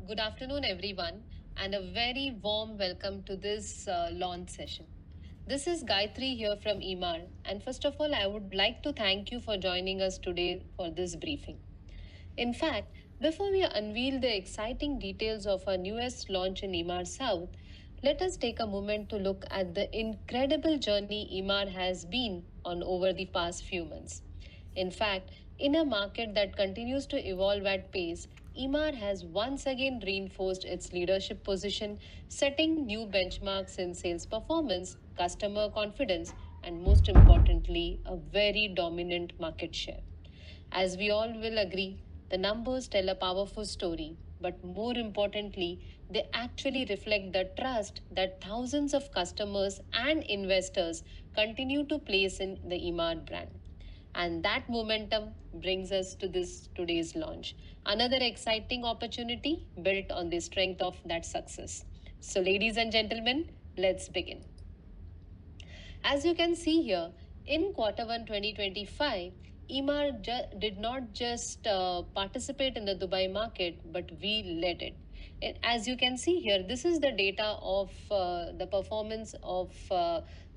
Good afternoon, everyone, and a very warm welcome to this launch session. This is Gayatri here from Emaar, and first of all, I would like to thank you for joining us today for this briefing. In fact, before we unveil the exciting details of our newest launch in Emaar South, let us take a moment to look at the incredible journey Emaar has been on over the past few months. In fact, in a market that continues to evolve at pace, Emaar has once again reinforced its leadership position, setting new benchmarks in sales performance, customer confidence, and most importantly, a very dominant market share. As we all will agree, the numbers tell a powerful story, but more importantly, they actually reflect the trust that thousands of customers and investors continue to place in the Emaar brand. And that momentum brings us to this today's launch. Another exciting opportunity built on the strength of that success. So, ladies and gentlemen, let's begin. As you can see here, in Q1 2025, did not just participate in the Dubai market, but we led it. As you can see here, this is the data of the performance of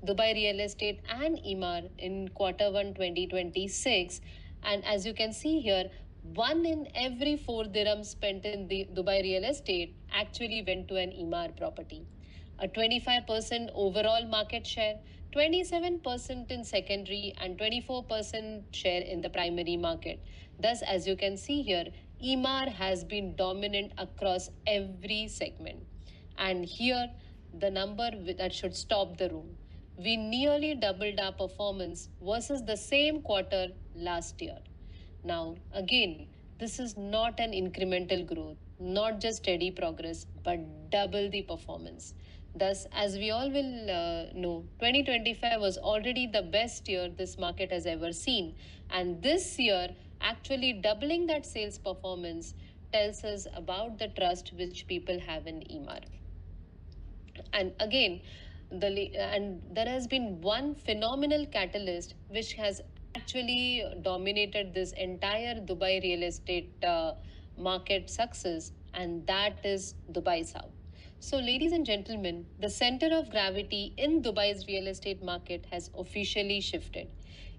Dubai real estate and Emaar in Q1 2026. And as you can see here, one in every four dirhams spent in the Dubai real estate actually went to an Emaar property. A 25% overall market share, 27% in secondary, and 24% share in the primary market. Thus, as you can see here, Emaar has been dominant across every segment. And here, the number that should stop the room. We nearly doubled our performance versus the same quarter last year. Now, again, this is not an incremental growth, not just steady progress, but double the performance. Thus, as we all will know, 2025 was already the best year this market has ever seen. And this year, actually doubling that sales performance tells us about the trust which people have in Emaar. And again, there has been one phenomenal catalyst which has actually dominated this entire Dubai real estate market success, and that is Dubai South. So, ladies and gentlemen, the center of gravity in Dubai's real estate market has officially shifted.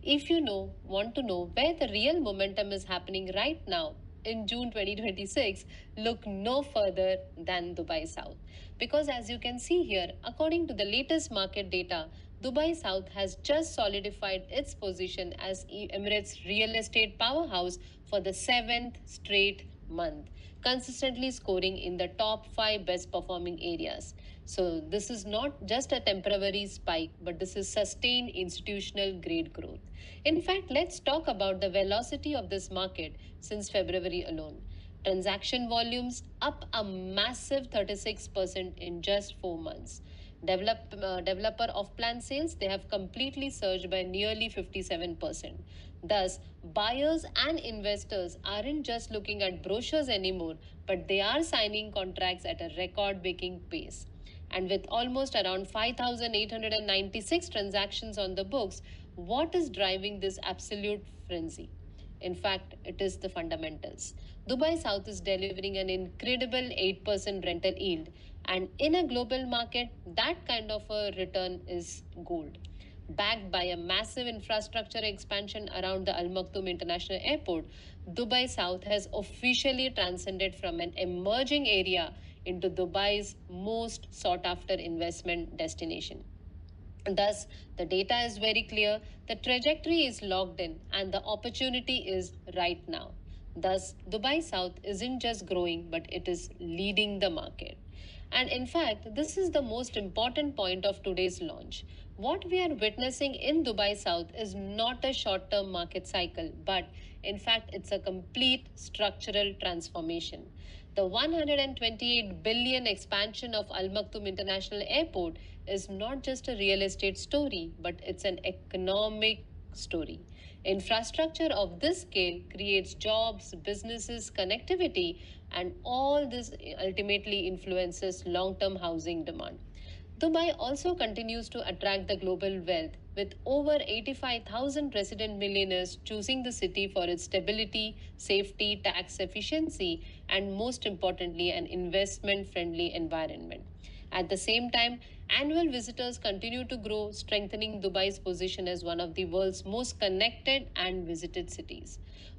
If you want to know where the real momentum is happening right now, in June 2026, look no further than Dubai South. Because as you can see here, according to the latest market data, Dubai South has just solidified its position as Emirates' real estate powerhouse for the seventh straight month, consistently scoring in the top 5 best performing areas. So, this is not just a temporary spike, but this is sustained institutional grade growth. In fact, let's talk about the velocity of this market since February alone. Transaction volumes up a massive 36% in just 4 months. Developer off plan sales, they have completely surged by nearly 57%. Thus, buyers and investors aren't just looking at brochures anymore, but they are signing contracts at a record breaking pace. And with almost around 5,896 transactions on the books, what is driving this absolute frenzy? In fact, it is the fundamentals. Dubai South is delivering an incredible 8% rental yield, and in a global market, that kind of a return is gold. Backed by a massive infrastructure expansion around the Maktoum International Airport, Dubai South has officially transcended from an emerging area into Dubai's most sought after investment destination. Thus, the data is very clear, the trajectory is locked in, and the opportunity is right now. Thus, Dubai South isn't just growing, but it is leading the market. And in fact, this is the most important point of today's launch. What we are witnessing in Dubai South is not a short term market cycle, but in fact, it's a complete structural transformation. The 128 billion expansion of Al Maktoum International Airport is not just a real estate story, but it's an economic story. Infrastructure of this scale creates jobs, businesses, connectivity, and all this ultimately influences long term housing demand. Dubai also continues to attract the global wealth, with over 85,000 resident millionaires choosing the city for its stability, safety, tax efficiency, and most importantly, an investment friendly environment. At the same time, annual visitors continue to grow, strengthening Dubai's position as one of the world's most connected and visited cities.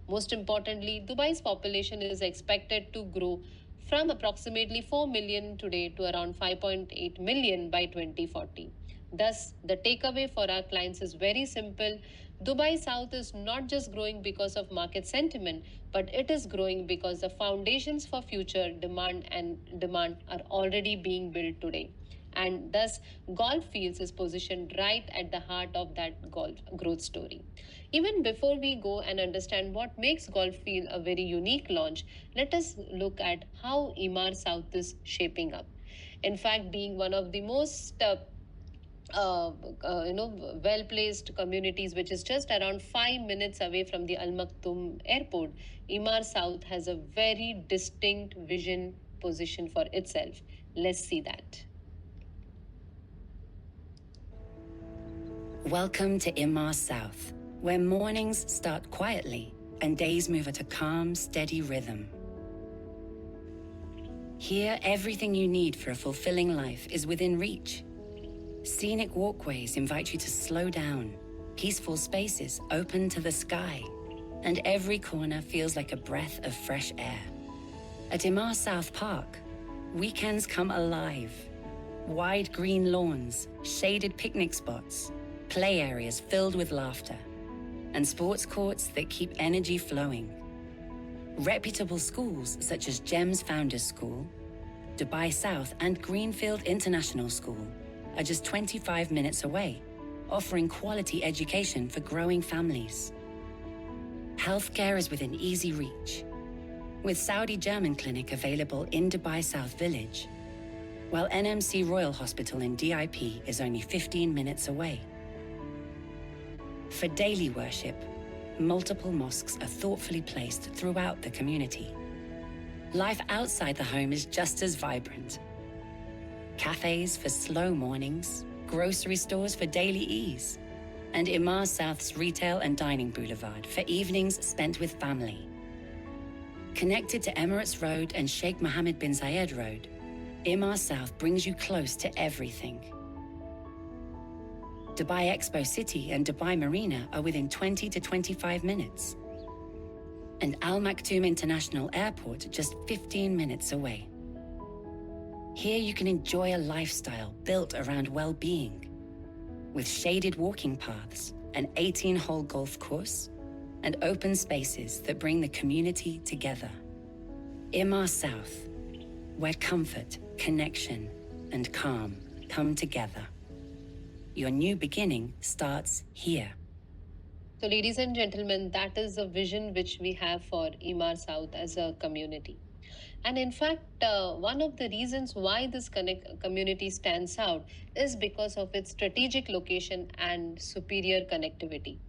Most importantly, Dubai's population is expected to grow from approximately 4 million today to around 5.8 million by 2040. Thus, the takeaway for our clients is very simple. Dubai South is not just growing because of market sentiment, but it is growing because the foundations for future demand are already being built today. And thus, Golf Fields is positioned right at the heart of that golf growth story. Even before we go and understand what makes Golf Field a very unique launch, let us look at how Emaar South is shaping up. In fact, being one of the most well placed communities, which is just around 5 minutes away from the Al Maktoum Airport, Emaar South has a very distinct vision position for itself. Let's see that. Welcome to Emaar South, where mornings start quietly and days move at a calm, steady rhythm. Here, everything you need for a fulfilling life is within reach. Scenic walkways invite you to slow down, peaceful spaces open to the sky, and every corner feels like a breath of fresh air. At Emaar South Park, weekends come alive. Wide green lawns, shaded picnic spots, play areas filled with laughter, and sports courts that keep energy flowing. Reputable schools such as GEMS Founders School, Dubai South, and Greenfield International School are just 25 minutes away, offering quality education for growing families. Healthcare is within easy reach, with Saudi German Clinic available in Dubai South Village, while NMC Royal Hospital in DIP is only 15 minutes away. For daily worship, multiple mosques are thoughtfully placed throughout the community. Life outside the home is just as vibrant. Cafes for slow mornings, grocery stores for daily ease, and Emaar South's retail and dining boulevard for evenings spent with family. Connected to Emirates Road and Sheikh Mohammed bin Zayed Road, Emaar South brings you close to everything. Dubai Expo City and Dubai Marina are within 20 to 25 minutes. And Al Maktoum International Airport just 15 minutes away. Here you can enjoy a lifestyle built around well-being, with shaded walking paths, an 18-hole golf course, and open spaces that bring the community together. Emaar South, where comfort, connection, and calm come together. Your new beginning starts here. So, ladies and gentlemen, that is the vision which we have for Emaar South as a community. And in fact, one of the reasons why this community stands out is because of its strategic location and superior connectivity.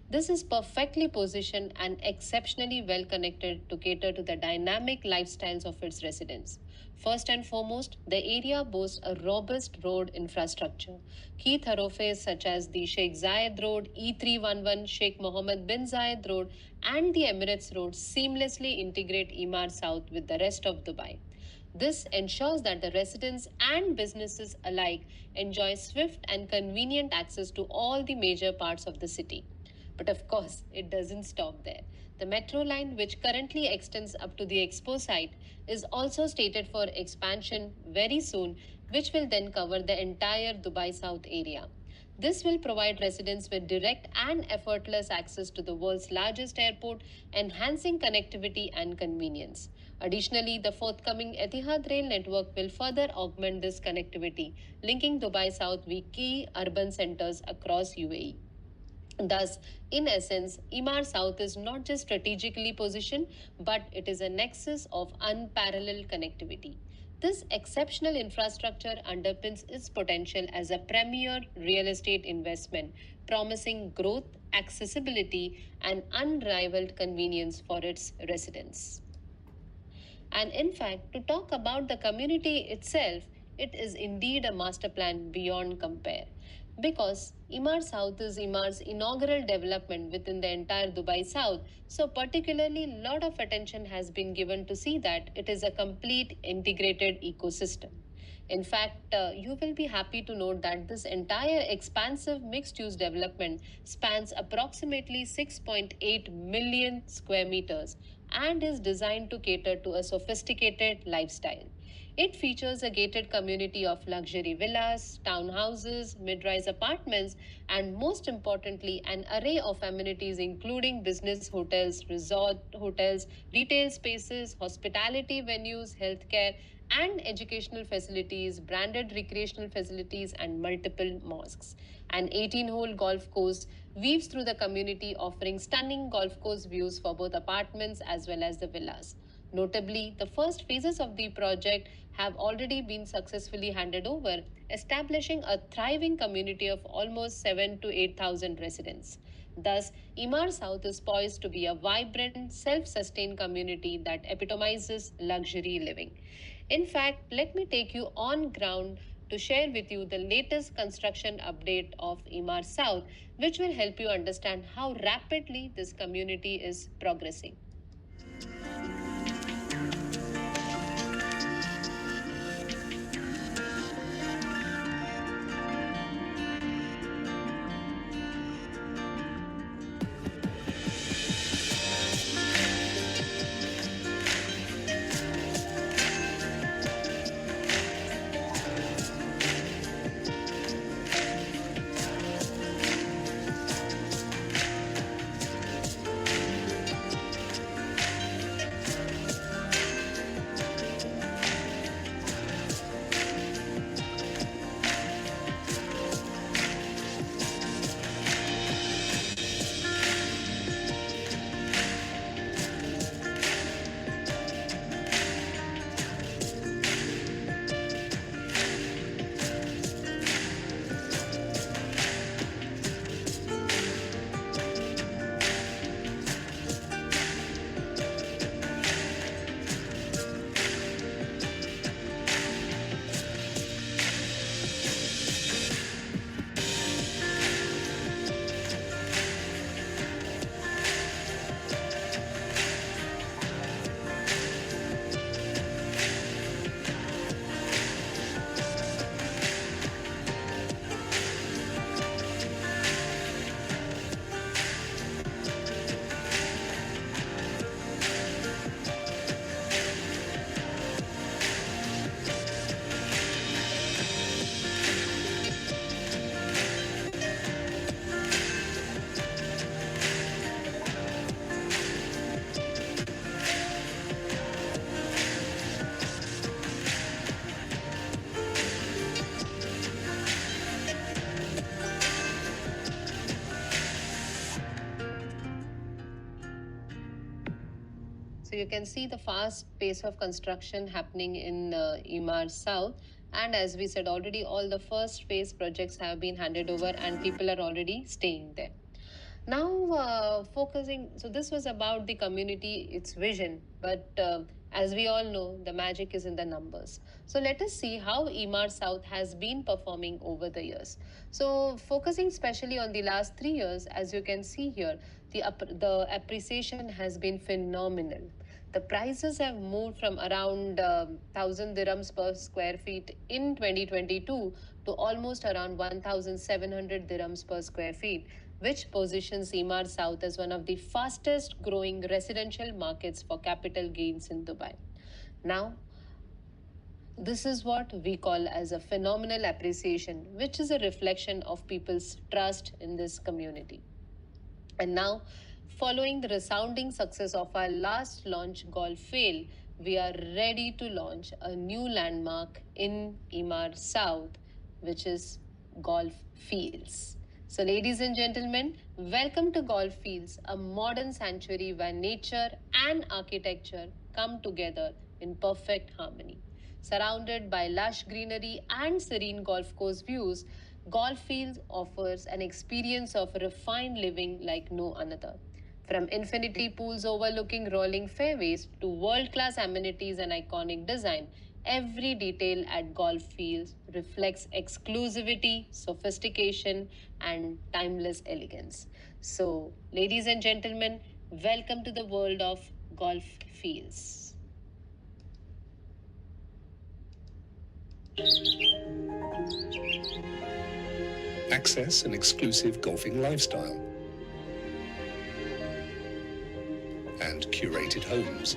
This is perfectly positioned and exceptionally well connected to cater to the dynamic lifestyles of its residents. First and foremost, the area boasts a robust road infrastructure. Key thoroughfares such as the Sheikh Zayed Road, E311, Sheikh Mohammed bin Zayed Road, and the Emirates Road seamlessly integrate Emaar South with the rest of Dubai. This ensures that the residents and businesses alike enjoy swift and convenient access to all the major parts of the city. But of course, it doesn't stop there. The metro line, which currently extends up to the expo site, is also slated for expansion very soon, which will then cover the entire Dubai South area. This will provide residents with direct and effortless access to the world's largest airport, enhancing connectivity and convenience. Additionally, the forthcoming Etihad rail network will further augment this connectivity, linking Dubai South with key urban centers across UAE. Thus, in essence, Emaar South is not just strategically positioned, but it is a nexus of unparalleled connectivity. This exceptional infrastructure underpins its potential as a premier real estate investment, promising growth, accessibility, and unrivaled convenience for its residents. And in fact, to talk about the community itself, it is indeed a master plan beyond compare. Because Emaar South is Emaar's inaugural development within the entire Dubai South, so particularly lot of attention has been given to see that it is a complete integrated ecosystem. In fact, you will be happy to note that this entire expansive mixed use development spans approximately 6.8 million square meters and is designed to cater to a sophisticated lifestyle. It features a gated community of luxury villas, townhouses, mid rise apartments, and most importantly, an array of amenities including business hotels, resort hotels, retail spaces, hospitality venues, healthcare, and educational facilities, branded recreational facilities, and multiple mosques. An 18-hole golf course weaves through the community, offering stunning golf course views for both apartments as well as the villas. Notably, the first phases of the project have already been successfully handed over, establishing a thriving community of almost 7 to 8,000 residents. Thus, Emaar South is poised to be a vibrant, self sustained community that epitomizes luxury living. In fact, let me take you on ground to share with you the latest construction update of Emaar South, which will help you understand how rapidly this community is progressing. So you can see the fast pace of construction happening in Emaar South. And as we said already, all the first phase projects have been handed over and people are already staying there. Now, focusing, so this was about the community, its vision, but as we all know, the magic is in the numbers. So let us see how Emaar South has been performing over the years. So focusing especially on the last 3 years, as you can see here, the appreciation has been phenomenal. The prices have moved from around 1,000 dirhams per square feet in 2022 to almost around 1,700 dirhams per square feet, which positions Emaar South as one of the fastest growing residential markets for capital gains in Dubai. Now, this is what we call as a phenomenal appreciation, which is a reflection of people's trust in this community. And now, following the resounding success of our last launch, Golf Fail, we are ready to launch a new landmark in Emaar South, which is Golf Fields. So, ladies and gentlemen, welcome to Golf Fields, a modern sanctuary where nature and architecture come together in perfect harmony. Surrounded by lush greenery and serene golf course views, Golf Fields offers an experience of refined living like no another. From infinity pools overlooking rolling fairways to world class amenities and iconic design, Every detail at golf fields reflects exclusivity, sophistication, and timeless elegance. So, ladies and gentlemen, welcome to the world of golf fields. Access an exclusive golfing lifestyle and curated homes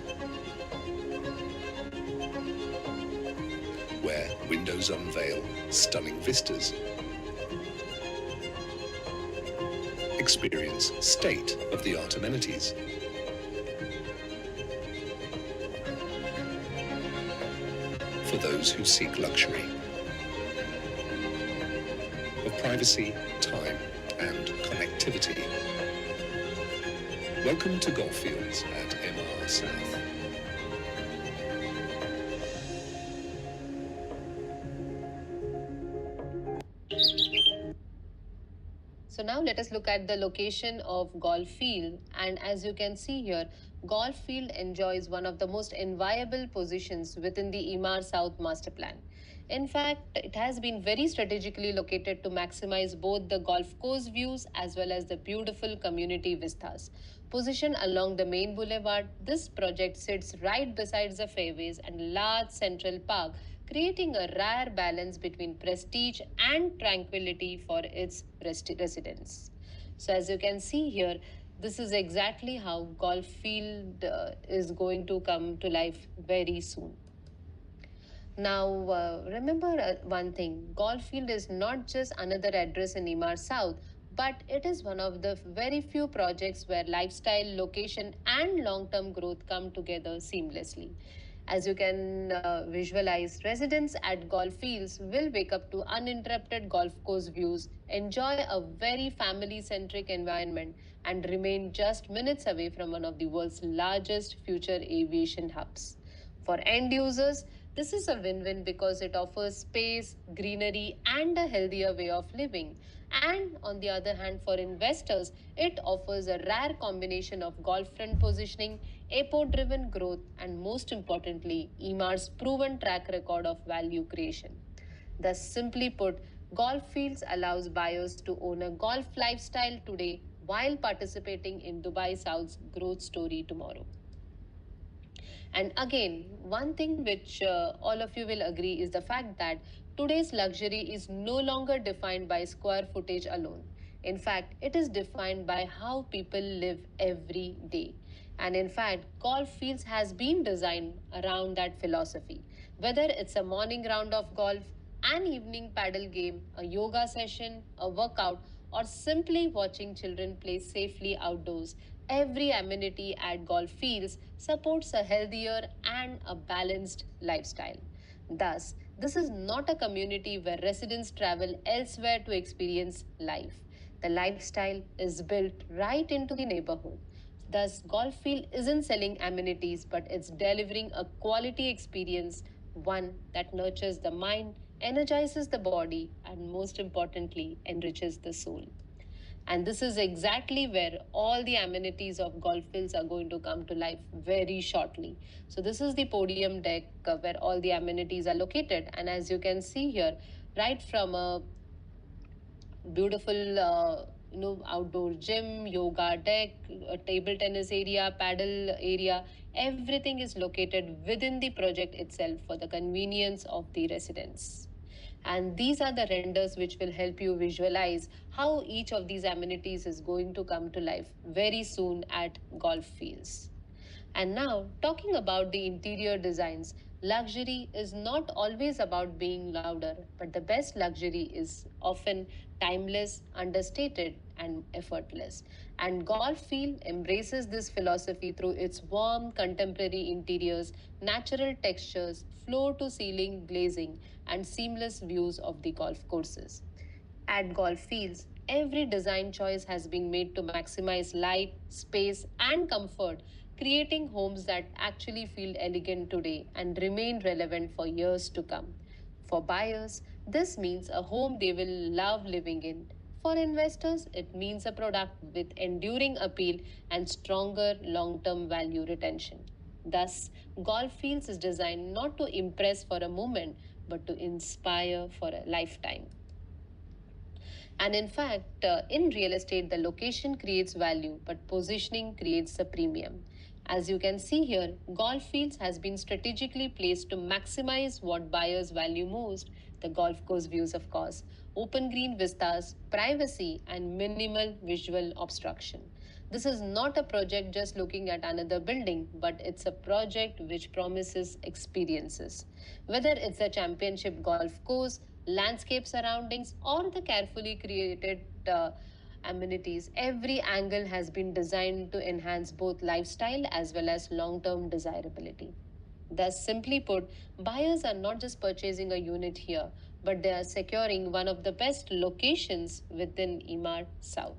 where windows unveil stunning vistas. Experience state-of-the-art amenities. For those who seek luxury of privacy, time, and connectivity. Welcome to Golf Fields at Emaar South. So now let us look at the location of golf field, and as you can see here, golf field enjoys one of the most enviable positions within the Emaar South master plan. In fact, it has been very strategically located to maximize both the golf course views as well as the beautiful community vistas. Positioned along the main boulevard, this project sits right beside the fairways and large central park, creating a rare balance between prestige and tranquility for its residents. So, as you can see here, this is exactly how golf field is going to come to life very soon. Now, remember one thing, golf field is not just another address in Emaar South, but it is one of the very few projects where lifestyle, location, and long term growth come together seamlessly. As you can visualize, residents at golf fields will wake up to uninterrupted golf course views, enjoy a very family centric environment, and remain just minutes away from one of the world's largest future aviation hubs. For end users, this is a win win because it offers space, greenery, and a healthier way of living. And on the other hand, for investors, it offers a rare combination of golf front positioning, airport driven growth, and most importantly, Emar's proven track record of value creation. Thus, simply put, golf fields allows buyers to own a golf lifestyle today while participating in Dubai South's growth story tomorrow. And again, one thing which all of you will agree is the fact that today's luxury is no longer defined by square footage alone. In fact, it is defined by how people live every day. And in fact, golf fields has been designed around that philosophy. Whether it's a morning round of golf, an evening paddle game, a yoga session, a workout, or simply watching children play safely outdoors, every amenity at golf fields supports a healthier and a balanced lifestyle. Thus, this is not a community where residents travel elsewhere to experience life. The lifestyle is built right into the neighborhood. Thus, golf field isn't selling amenities, but it's delivering a quality experience, one that nurtures the mind, energizes the body, and most importantly, enriches the soul. And this is exactly where all the amenities of golf fields are going to come to life very shortly. So, this is the podium deck where all the amenities are located. And as you can see here, right from a beautiful outdoor gym, yoga deck, a table tennis area, paddle area, everything is located within the project itself for the convenience of the residents. And these are the renders which will help you visualize how each of these amenities is going to come to life very soon at golf fields. And now, talking about the interior designs, luxury is not always about being louder, but the best luxury is often timeless, understated, and effortless. And Golf Field embraces this philosophy through its warm contemporary interiors, natural textures, floor to ceiling glazing, and seamless views of the golf courses. At golf fields, every design choice has been made to maximize light, space, and comfort, creating homes that actually feel elegant today and remain relevant for years to come. For buyers, this means a home they will love living in. For investors, it means a product with enduring appeal and stronger long term value retention. Thus, golf fields is designed not to impress for a moment, but to inspire for a lifetime. And in fact, in real estate, the location creates value, but positioning creates a premium. As you can see here, golf fields has been strategically placed to maximize what buyers value most, the golf course views, of course, open green vistas, privacy, and minimal visual obstruction. This is not a project just looking at another building, but it's a project which promises experiences. Whether it's a championship golf course, landscape surroundings, or the carefully created amenities, every angle has been designed to enhance both lifestyle as well as long term desirability. Thus, simply put, buyers are not just purchasing a unit here, but they are securing one of the best locations within Emaar South.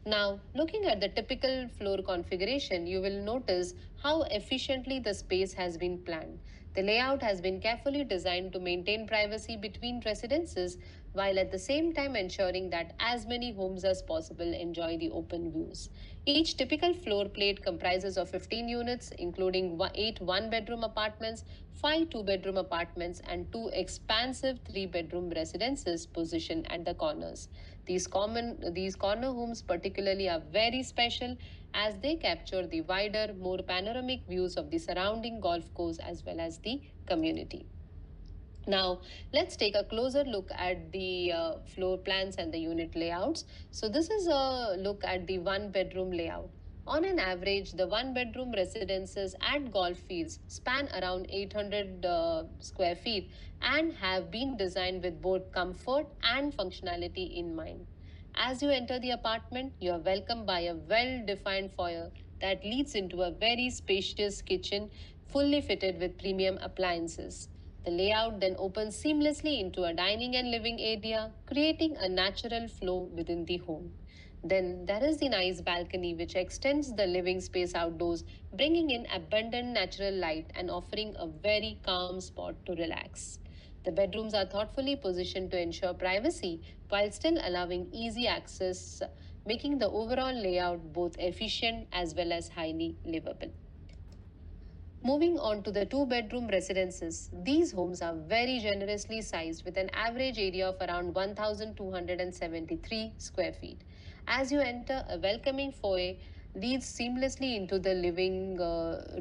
Now, looking at the typical floor configuration, you will notice how efficiently the space has been planned. The layout has been carefully designed to maintain privacy between residences while at the same time ensuring that as many homes as possible enjoy the open views. Each typical floor plate comprises of 15 units, including 8 one-bedroom apartments, 5 two-bedroom apartments, and 2 expansive 3-bedroom residences positioned at the corners. These corner homes particularly are very special as they capture the wider, more panoramic views of the surrounding golf course as well as the community. Now, let's take a closer look at the floor plans and the unit layouts. So, this is a look at the one bedroom layout. On an average, the one bedroom residences at golf fields span around 800 square feet and have been designed with both comfort and functionality in mind. As you enter the apartment, you are welcomed by a well defined foyer that leads into a very spacious kitchen fully fitted with premium appliances. The layout then opens seamlessly into a dining and living area, creating a natural flow within the home. Then there is the nice balcony which extends the living space outdoors, bringing in abundant natural light and offering a very calm spot to relax. The bedrooms are thoughtfully positioned to ensure privacy while still allowing easy access, making the overall layout both efficient as well as highly livable. Moving on to the two bedroom residences, these homes are very generously sized with an average area of around 1,273 square feet. As you enter, a welcoming foyer leads seamlessly into the living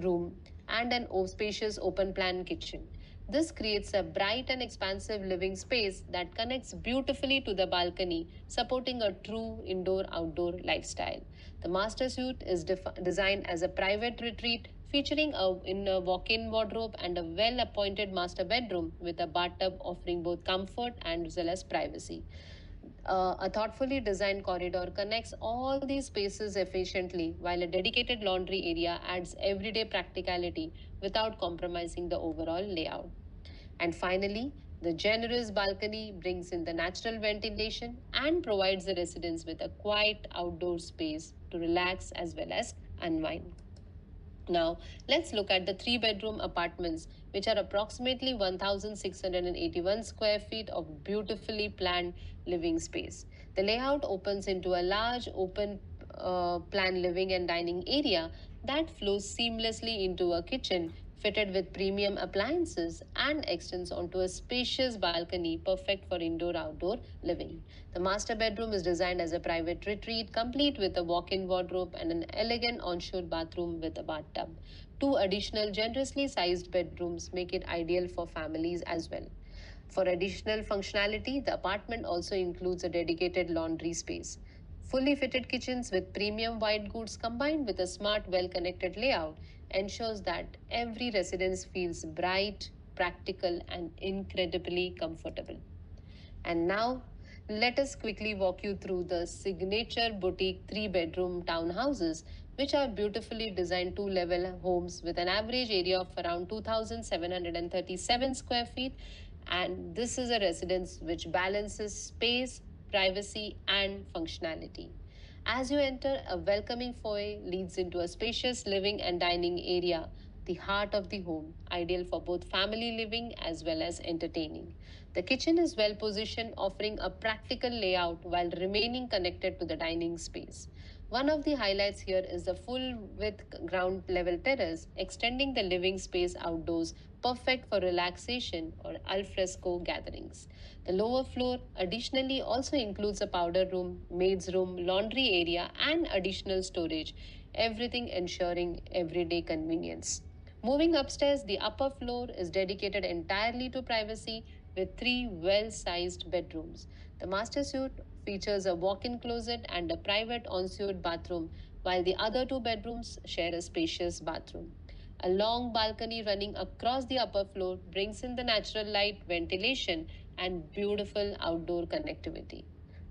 room and an spacious open plan kitchen. This creates a bright and expansive living space that connects beautifully to the balcony, supporting a true indoor outdoor lifestyle. The master suite is designed as a private retreat featuring a walk-in wardrobe and a well-appointed master bedroom with a bathtub offering both comfort and as well as privacy. A thoughtfully designed corridor connects all these spaces efficiently, while a dedicated laundry area adds everyday practicality without compromising the overall layout. And finally, the generous balcony brings in the natural ventilation and provides the residents with a quiet outdoor space to relax as well as unwind. Now, let's look at the three bedroom apartments, which are approximately 1,681 square feet of beautifully planned living space. The layout opens into a large open plan living and dining area that flows seamlessly into a kitchen fitted with premium appliances and extends onto a spacious balcony perfect for indoor outdoor living. The master bedroom is designed as a private retreat, complete with a walk in wardrobe and an elegant ensuite bathroom with a bathtub. Two additional generously sized bedrooms make it ideal for families as well. For additional functionality, the apartment also includes a dedicated laundry space. Fully fitted kitchens with premium white goods combined with a smart, well connected layout ensures that every residence feels bright, practical, and incredibly comfortable. And now, let us quickly walk you through the signature boutique three bedroom townhouses, which are beautifully designed two level homes with an average area of around 2,737 square feet. And this is a residence which balances space, privacy, and functionality. As you enter, a welcoming foyer leads into a spacious living and dining area, the heart of the home, ideal for both family living as well as entertaining. The kitchen is well positioned, offering a practical layout while remaining connected to the dining space. One of the highlights here is the full width ground level terrace, extending the living space outdoors, perfect for relaxation or alfresco gatherings. The lower floor additionally also includes a powder room, maid's room, laundry area, and additional storage, everything ensuring everyday convenience. Moving upstairs, the upper floor is dedicated entirely to privacy with three well sized bedrooms. The master suite features a walk in closet and a private ensuite bathroom, while the other two bedrooms share a spacious bathroom. A long balcony running across the upper floor brings in the natural light, ventilation, and beautiful outdoor connectivity.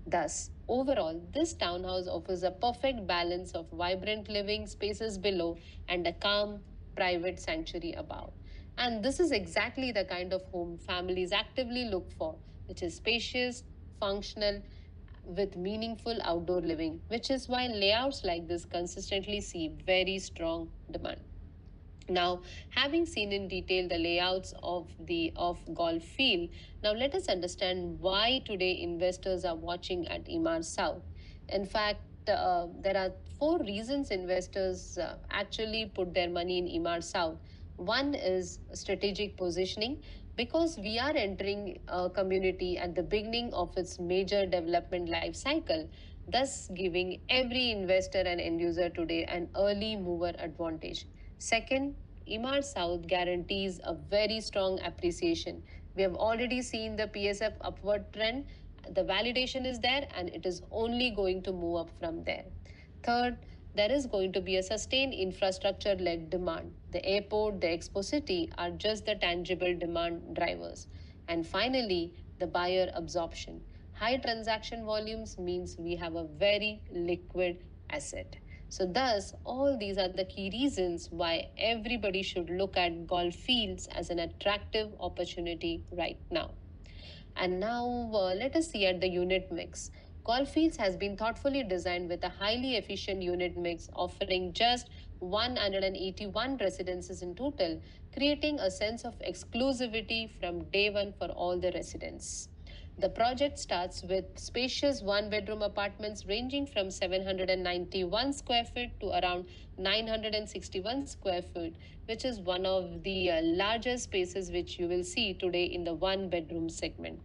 Thus, overall, this townhouse offers a perfect balance of vibrant living spaces below and a calm, private sanctuary above. And this is exactly the kind of home families actively look for, which is spacious, functional, with meaningful outdoor living, which is why layouts like this consistently see very strong demand. Now, having seen in detail the layouts of the off golf field, now let us understand why today investors are watching at Emaar South. In fact, there are four reasons investors actually put their money in Emaar South. One is strategic positioning because we are entering a community at the beginning of its major development life cycle, thus giving every investor and end user today an early mover advantage. Second, Emaar South guarantees a very strong appreciation. We have already seen the PSF upward trend. The validation is there and it is only going to move up from there. Third, there is going to be a sustained infrastructure led demand. The airport, the Expo City are just the tangible demand drivers. And finally, the buyer absorption. High transaction volumes means we have a very liquid asset. So, thus, all these are the key reasons why everybody should look at golf fields as an attractive opportunity right now. And now let us see at the unit mix. Goldfields has been thoughtfully designed with a highly efficient unit mix offering just 181 residences in total, creating a sense of exclusivity from day one for all the residents. The project starts with spacious one bedroom apartments ranging from 791 square feet to around 961 square feet, which is one of the largest spaces which you will see today in the one bedroom segment.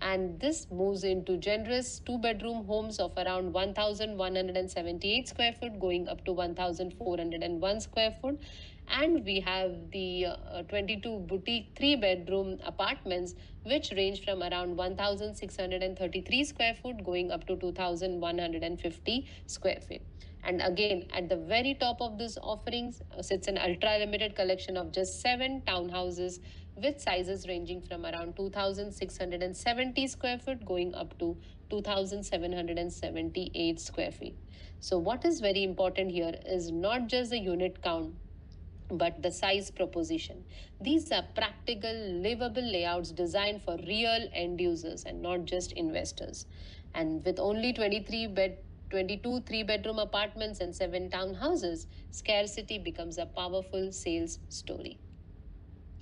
And this moves into generous two bedroom homes of around 1178 square foot going up to 1401 square foot, and we have the 22 boutique three bedroom apartments which range from around 1633 square foot going up to 2150 square feet. And again, at the very top of this offerings sits an ultra limited collection of just seven townhouses with sizes ranging from around 2670 square foot going up to 2778 square feet. So, what is very important here is not just the unit count but the size proposition. These are practical, livable layouts designed for real end users and not just investors. And with only 22 three bedroom apartments and 7 townhouses, scarcity becomes a powerful sales story.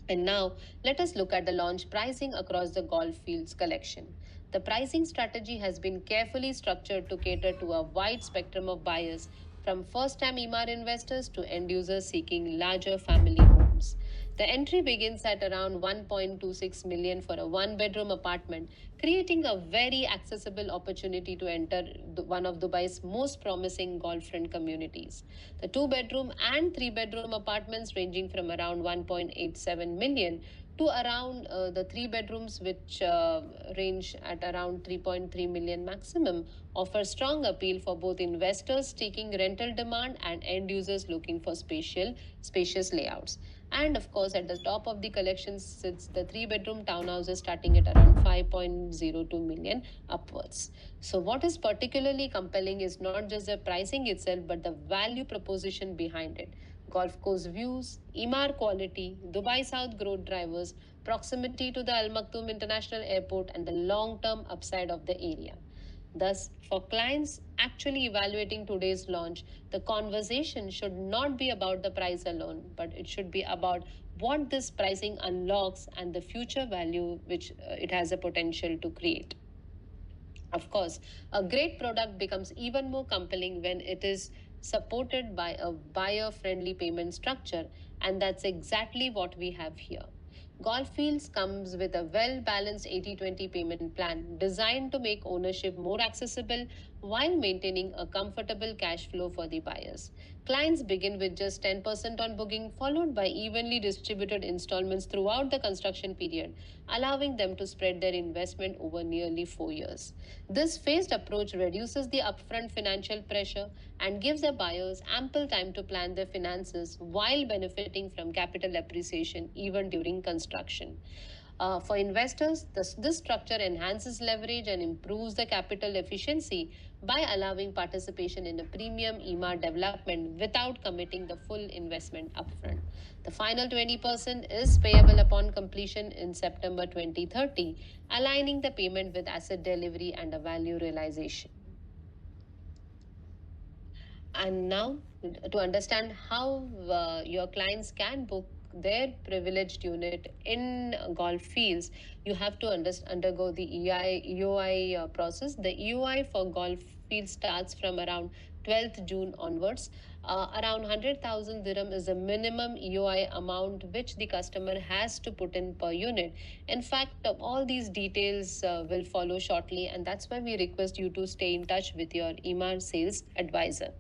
And now let us look at the launch pricing across the golf fields collection. The pricing strategy has been carefully structured to cater to a wide spectrum of buyers, from first time Emaar investors to end users seeking larger family homes. The entry begins at around 1.26 million for a one bedroom apartment, creating a very accessible opportunity to enter one of Dubai's most promising golf friend communities. The two bedroom and three bedroom apartments ranging from around 1.87 million to around the three bedrooms which range at around 3.3 million maximum offer strong appeal for both investors seeking rental demand and end users looking for spacious layouts. And of course, at the top of the collection sits the three bedroom townhouses starting at around 5.02 million upwards. So, what is particularly compelling is not just the pricing itself, but the value proposition behind it. Golf course views, Emaar quality, Dubai South growth drivers, proximity to the Al Maktoum International Airport, and the long term upside of the area. Thus, for clients actually evaluating today's launch, the conversation should not be about the price alone, but it should be about what this pricing unlocks and the future value which it has a potential to create. Of course, a great product becomes even more compelling when it is supported by a buyer friendly payment structure, and that's exactly what we have here. Golf Fields comes with a well balanced 80/20 payment plan designed to make ownership more accessible while maintaining a comfortable cash flow for the buyers. Clients begin with just 10% on booking, followed by evenly distributed installments throughout the construction period, allowing them to spread their investment over nearly 4 years. This phased approach reduces the upfront financial pressure and gives the buyers ample time to plan their finances while benefiting from capital appreciation even during construction. For investors, this structure enhances leverage and improves the capital efficiency by allowing participation in a premium Emaar development without committing the full investment upfront. The final 20% is payable upon completion in September 2030, aligning the payment with asset delivery and a value realization. And now, to understand how your clients can book their privileged unit in golf fields, you have to undergo the EOI process. The EOI for golf field starts from around 12th June onwards. Around 100,000 dirham is the minimum EOI amount which the customer has to put in per unit. In fact, all these details will follow shortly, and that's why we request you to stay in touch with your Emaar sales advisor.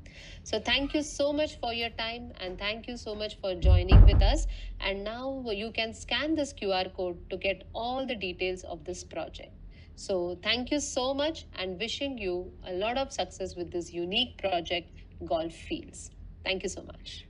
So, thank you so much for your time, and thank you so much for joining with us. And now you can scan this QR code to get all the details of this project. So, thank you so much, and wishing you a lot of success with this unique project, Golf Fields. Thank you so much.